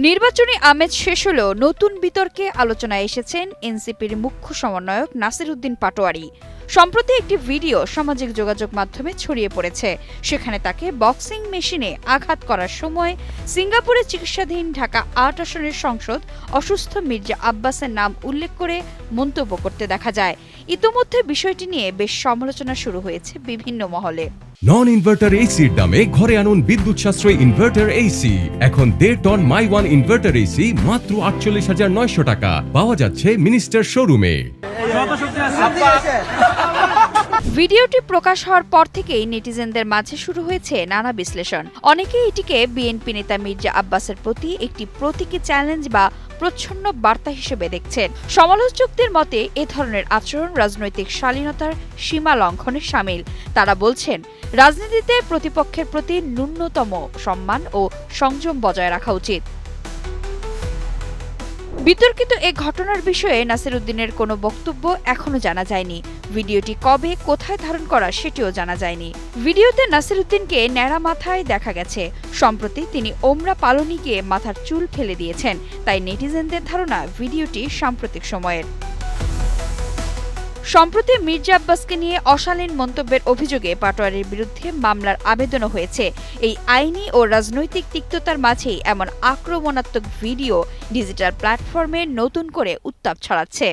নির্বাচনী আমেজ শেষ হলেও নতুন বিতর্কে আলোচনায় এসেছেন এনসিপির মুখ্য সমন্বয়ক নাসির উদ্দিন পাটোয়ারি। সম্প্রতি একটি ভিডিও সামাজিক যোগাযোগ মাধ্যমে ছড়িয়ে পড়েছে। সেখানে তাকে বক্সিং মেশিনে আঘাত করার সময় সিঙ্গাপুরে চিকিৎসাধীন ঢাকা ৮ আসনের সংসদ অসুস্থ মির্জা আব্বাসের নাম উল্লেখ করে মন্তব্য করতে দেখা যায়। ইতোমধ্যে বিষয়টি নিয়ে বেশ সমালোচনা শুরু হয়েছে বিভিন্ন মহলে। নন ইনভার্টার এসির দামে ঘরে আনুন বিদ্যুৎ সাশ্রয়ী ইনভার্টার এসি। এখন 1.5 ton my one inverter AC মাত্র ৪৮,৯০০ টাকা পাওয়া যাচ্ছে মিনিস্টার শোরুমে। ভিডিওটি প্রকাশ হওয়ার পর থেকেই নেটিজেনদের মাঝে শুরু হয়েছে নানা বিশ্লেষণ। অনেকেই এটিকে বিএনপি নেতা মির্জা আব্বাসের প্রতি একটি প্রতীকী চ্যালেঞ্জ বা প্রচ্ছন্ন বার্তা হিসেবে দেখছেন। সমালোচকদের মতে এ ধরনের আচরণ রাজনৈতিক শালীনতার সীমা লঙ্ঘনের শামিল। তারা বলছেন, রাজনীতিতে প্রতিপক্ষের প্রতি ন্যূনতম সম্মান ও সংযম বজায় রাখা উচিত। বিতর্কিত এ ঘটনার বিষয়ে নাসির উদ্দিনের কোনো বক্তব্য এখনো জানা যায়নি। ভিডিওটি কবে কোথায় ধারণ করা সেটিও জানা যায়নি। ভিডিওতে নাসির উদ্দিনকে ন্যাড়া মাথায় দেখা গেছে। সম্প্রতি তিনি ওমরা পালনি গিয়ে মাথার চুল ফেলে দিয়েছেন, তাই নেটিজেনদের ধারণা ভিডিওটি সাম্প্রতিক সময়ের। সম্প্রতি মির্জা আব্বাসকে নিয়ে অশালীন মন্তব্যের অভিযোগে পাটোয়ারির বিরুদ্ধে মামলার আবেদনও হয়েছে। এই আইনি ও রাজনৈতিক তিক্ততার মাঝেই এমন আক্রমণাত্মক ভিডিও ডিজিটাল প্ল্যাটফর্মে নতুন করে উত্তাপ ছড়াচ্ছে।